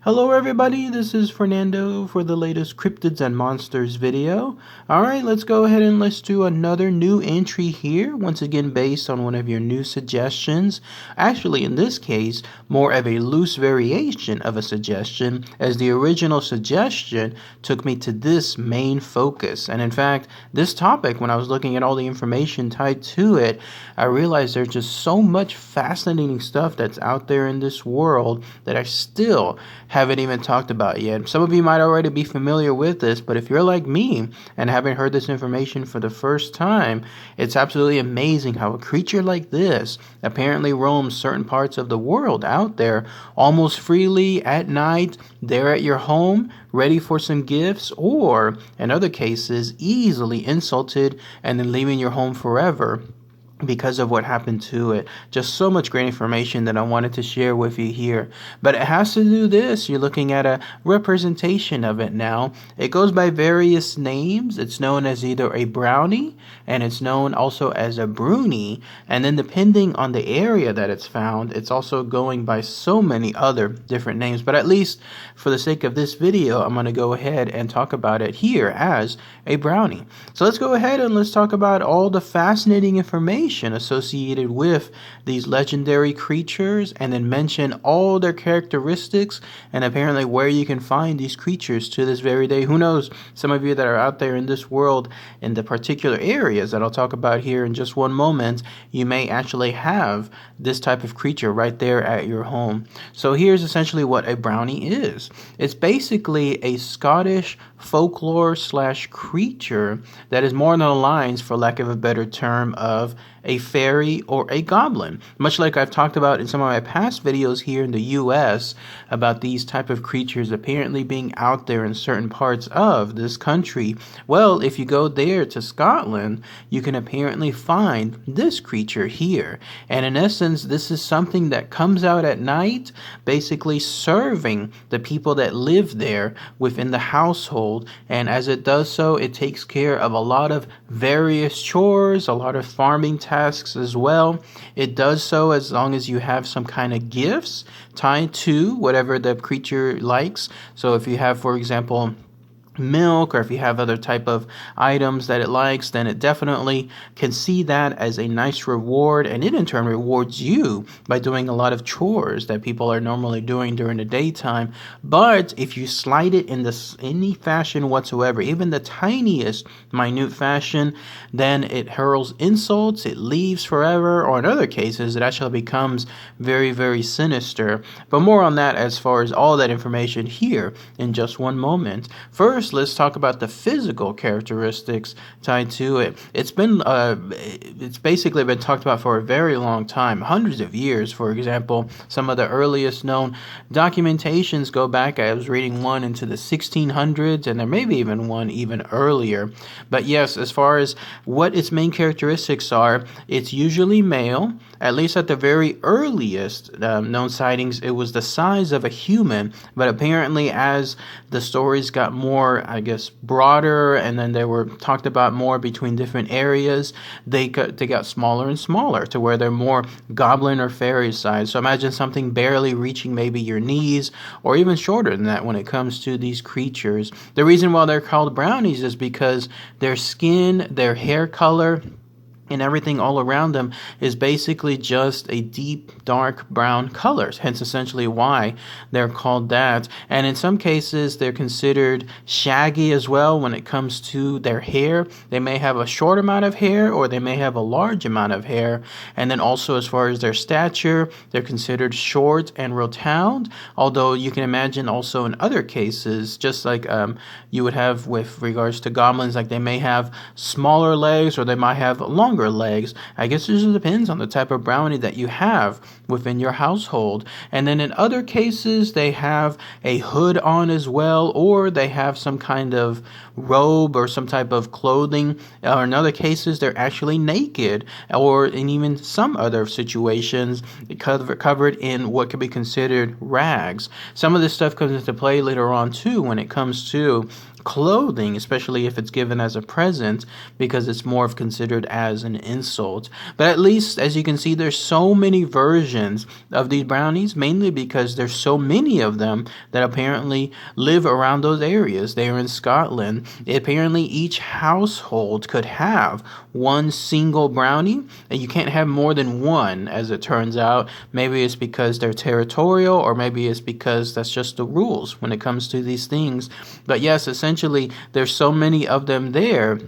Hello everybody, this is Fernando for the latest Cryptids and Monsters video. Alright, let's go ahead and let's do another new entry here, once again based on one of your new suggestions. Actually, in this case, more of a loose variation of a suggestion, as the original suggestion took me to this main focus. And in fact, this topic, when I was looking at all the information tied to it, I realized there's just so much fascinating stuff that's out there in this world that I still haven't even talked about yet. Some of you might already be familiar with this, but if you're like me and haven't heard this information for the first time, it's absolutely amazing how a creature like this apparently roams certain parts of the world out there almost freely at night, there at your home, ready for some gifts, or in other cases, easily insulted and then leaving your home forever because of what happened to it. Just so much great information that I wanted to share with you here. But it has to do this. You're looking at a representation of it now. It goes by various names. It's known as either a Brownie, and it's known also as a Broonie. And then depending on the area that it's found, it's also going by so many other different names. But at least for the sake of this video, I'm going to go ahead and talk about it here as a Brownie. So let's go ahead and let's talk about all the fascinating information associated with these legendary creatures, and then mention all their characteristics and apparently where you can find these creatures to this very day. Who knows, some of you that are out there in this world in the particular areas that I'll talk about here in just one moment, you may actually have this type of creature right there at your home. So here's essentially what a Brownie is. It's basically a Scottish folklore slash creature that is more on the lines, for lack of a better term, of a fairy or a goblin. Much like I've talked about in some of my past videos here in the US about these type of creatures apparently being out there in certain parts of this country. Well, if you go there to Scotland, you can apparently find this creature here. And in essence, this is something that comes out at night, basically serving the people that live there within the household. And as it does so, it takes care of a lot of various chores, a lot of farming tasks as well. It does so as long as you have some kind of gifts tied to whatever the creature likes. So if you have, for example, milk, or if you have other type of items that it likes, then it definitely can see that as a nice reward, and it in turn rewards you by doing a lot of chores that people are normally doing during the daytime. But if you slight it in any fashion whatsoever, even the tiniest minute fashion, then it hurls insults, it leaves forever, or in other cases it actually becomes very, very sinister. But more on that as far as all that information here in just one moment. First, let's talk about the physical characteristics tied to it. It's basically been talked about for a very long time, hundreds of years. For example, some of the earliest known documentations go back, I was reading one into the 1600s, and there may be even one even earlier. But yes, as far as what its main characteristics are, it's usually male. At least at the very earliest known sightings, it was the size of a human, but apparently as the stories got more, I guess, broader, and then they were talked about more between different areas, they got smaller and smaller to where they're more goblin or fairy size. So imagine something barely reaching maybe your knees, or even shorter than that when it comes to these creatures. The reason why they're called brownies is because their skin, their hair color, and everything all around them is basically just a deep, dark brown colors, hence essentially why they're called that. And in some cases, they're considered shaggy as well when it comes to their hair. They may have a short amount of hair, or they may have a large amount of hair. And then also as far as their stature, they're considered short and rotund, although you can imagine also in other cases, just like you would have with regards to goblins, like they may have smaller legs, or they might have longer legs. I guess it just depends on the type of brownie that you have within your household. And then in other cases, they have a hood on as well, or they have some kind of robe or some type of clothing. Or in other cases, they're actually naked, or in even some other situations, covered in what could be considered rags. Some of this stuff comes into play later on too when it comes to clothing, especially if it's given as a present, because it's more of considered as an insult. But at least, as you can see, there's so many versions of these brownies, mainly because there's so many of them that apparently live around those areas. They are in Scotland. Apparently, each household could have one single brownie, and you can't have more than one, as it turns out. Maybe it's because they're territorial, or maybe it's because that's just the rules when it comes to these things. But yes, essentially, there's so many of them there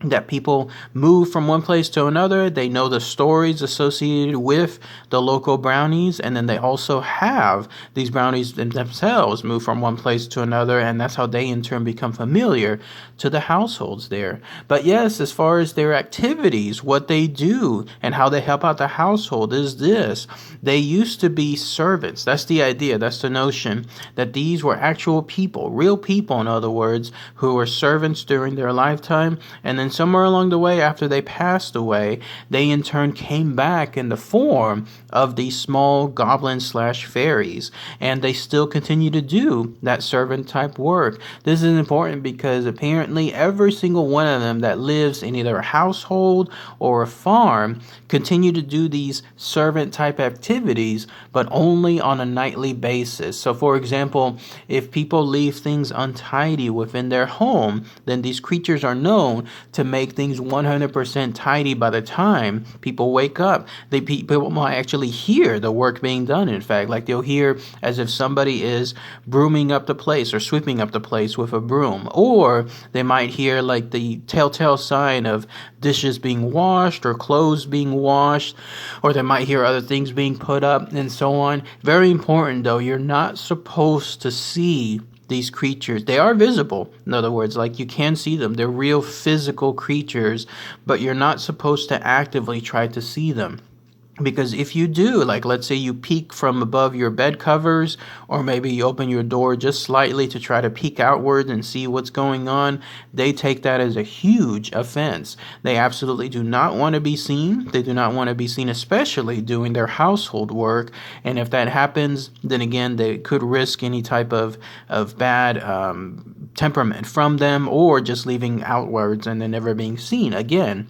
that people move from one place to another. They know the stories associated with the local brownies, and then they also have these brownies themselves move from one place to another, and that's how they in turn become familiar to the households there. But yes, as far as their activities, what they do and how they help out the household is this. They used to be servants. That's the idea. That's the notion, that these were actual people, real people, in other words, who were servants during their lifetime, and then somewhere along the way, after they passed away, they in turn came back in the form of these small goblins/fairies, and they still continue to do that servant type work. This is important because apparently every single one of them that lives in either a household or a farm continue to do these servant type activities, but only on a nightly basis. So for example, if people leave things untidy within their home, then these creatures are known to make things 100% tidy by the time people wake up. People might actually hear the work being done, in fact. Like they'll hear as if somebody is brooming up the place or sweeping up the place with a broom. Or they might hear like the telltale sign of dishes being washed or clothes being washed. Or they might hear other things being put up and so on. Very important though, you're not supposed to see these creatures. They are visible. In other words, like you can see them. They're real physical creatures, but you're not supposed to actively try to see them. Because if you do, like let's say you peek from above your bed covers, or maybe you open your door just slightly to try to peek outward and see what's going on, they take that as a huge offense. They absolutely do not want to be seen. They do not want to be seen, especially doing their household work. And if that happens, then again, they could risk any type of bad temperament from them, or just leaving outwards and then never being seen again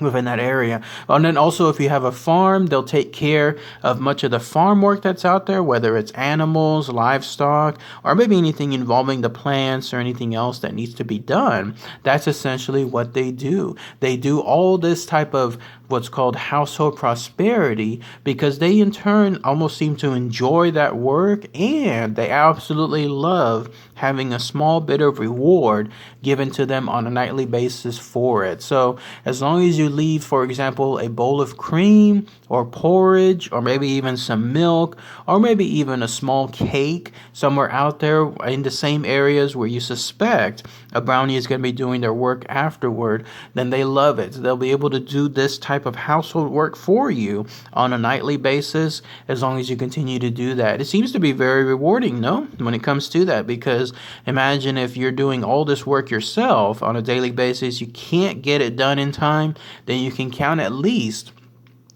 within that area. And then also, if you have a farm, they'll take care of much of the farm work that's out there, whether it's animals, livestock, or maybe anything involving the plants or anything else that needs to be done. That's essentially what they do. They do all this type of what's called household prosperity, because they in turn almost seem to enjoy that work, and they absolutely love having a small bit of reward given to them on a nightly basis for it. So as long as you leave, for example, a bowl of cream or porridge, or maybe even some milk, or maybe even a small cake somewhere out there in the same areas where you suspect a brownie is going to be doing their work afterward, then they love it. They'll be able to do this type of household work for you on a nightly basis as long as you continue to do that. It seems to be very rewarding, no, when it comes to that, because imagine if you're doing all this work yourself on a daily basis, you can't get it done in time, then you can count at least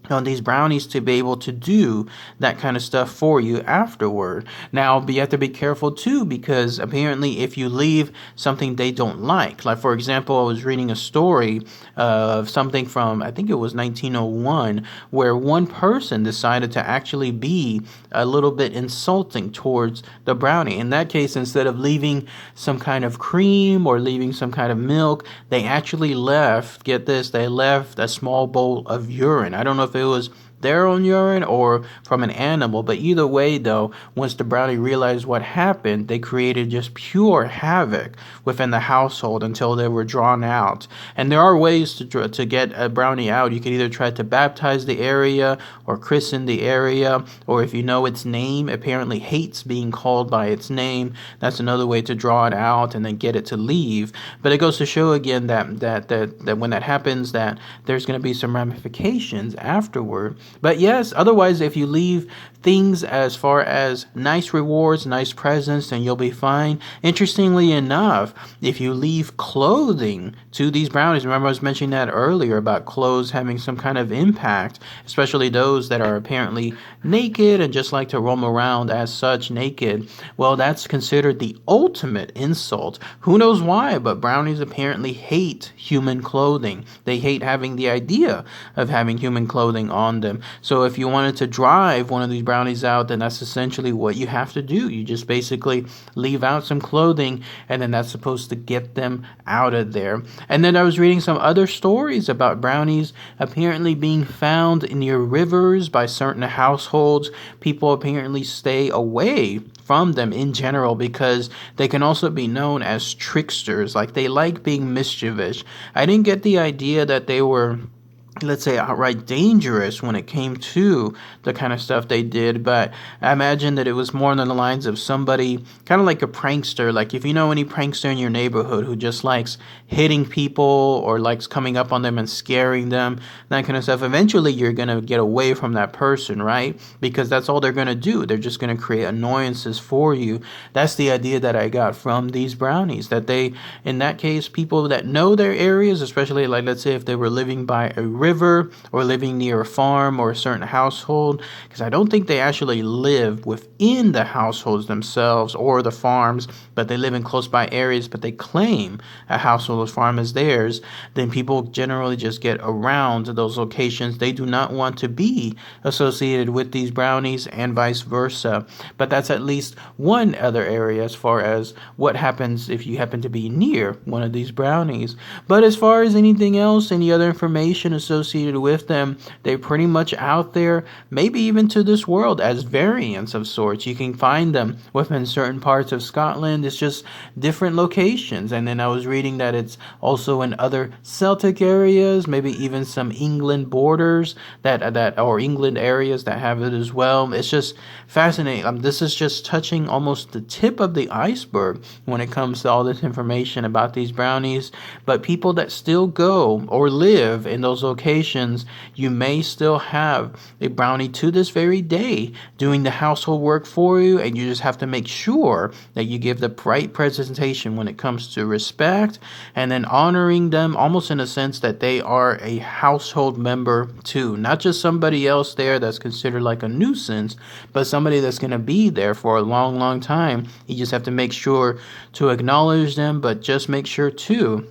on these brownies to be able to do that kind of stuff for you afterward. Now, but you have to be careful too, because apparently if you leave something they don't like for example, I was reading a story of something from, I think it was 1901, where one person decided to actually be a little bit insulting towards the brownie. In that case, instead of leaving some kind of cream or leaving some kind of milk, they actually left, get this, they left a small bowl of urine. I don't know if it was their own urine or from an animal, but either way though, once the brownie realized what happened, they created just pure havoc within the household until they were drawn out. And there are ways to get a brownie out. You can either try to baptize the area or christen the area, or if you know its name, apparently hates being called by its name, that's another way to draw it out and then get it to leave. But it goes to show again that when that happens, that there's going to be some ramifications afterward. But yes, otherwise, if you leave things as far as nice rewards, nice presents, then you'll be fine. Interestingly enough, if you leave clothing to these brownies, remember I was mentioning that earlier about clothes having some kind of impact, especially those that are apparently naked and just like to roam around as such naked. Well, that's considered the ultimate insult. Who knows why, but brownies apparently hate human clothing. They hate having the idea of having human clothing on them. So if you wanted to drive one of these brownies out, then that's essentially what you have to do. You just basically leave out some clothing, and then that's supposed to get them out of there. And then I was reading some other stories about brownies apparently being found near rivers by certain households. People apparently stay away from them in general because they can also be known as tricksters. Like, they like being mischievous. I didn't get the idea that they were, let's say, outright dangerous when it came to the kind of stuff they did, but I imagine that it was more on the lines of somebody kind of like a prankster. Like, if you know any prankster in your neighborhood who just likes hitting people or likes coming up on them and scaring them, that kind of stuff, eventually you're going to get away from that person, right? Because that's all they're going to do. They're just going to create annoyances for you. That's the idea that I got from these brownies, that they, in that case, people that know their areas, especially like, let's say if they were living by a river or living near a farm or a certain household, because I don't think they actually live within the households themselves or the farms, but they live in close by areas, but they claim a household or farm as theirs, then people generally just get around those locations. They do not want to be associated with these brownies and vice versa. But that's at least one other area as far as what happens if you happen to be near one of these brownies. But as far as anything else, any other information associated with them, they're pretty much out there, maybe even to this world as variants of sorts. You can find them within certain parts of Scotland. It's just different locations. And then I was reading that it's also in other Celtic areas, maybe even some England borders that or England areas that have it as well. It's just fascinating. This is just touching almost the tip of the iceberg when it comes to all this information about these brownies. But people that still go or live in those locations, you may still have a brownie to this very day doing the household work for you, and you just have to make sure that you give the right presentation when it comes to respect and then honoring them, almost in a sense that they are a household member too, not just somebody else there that's considered like a nuisance, but somebody that's going to be there for a long, long time. You just have to make sure to acknowledge them, but just make sure too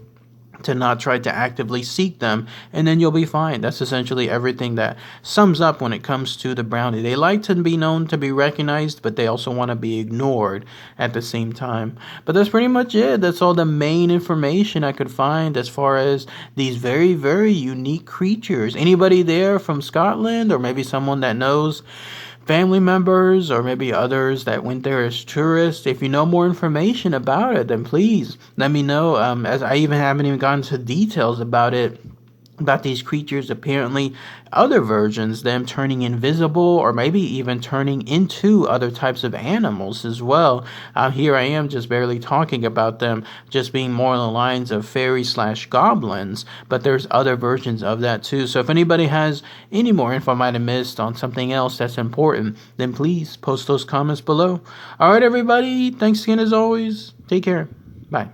to not try to actively seek them, and then you'll be fine. That's essentially everything that sums up when it comes to the brownie. They like to be known, to be recognized, but they also want to be ignored at the same time. But that's pretty much it. That's all the main information I could find as far as these very, very unique creatures. Anybody there from Scotland, or maybe someone that knows family members or maybe others that went there as tourists, if you know more information about it, then please let me know. As I even haven't even gotten to details about it, about these creatures. Apparently other versions, them turning invisible or maybe even turning into other types of animals as well. Here I am just barely talking about them just being more on the lines of fairy/goblins, but there's other versions of that too. So if anybody has any more info I might have missed on something else that's important, then please post those comments below. All right, everybody, thanks again as always. Take care. Bye.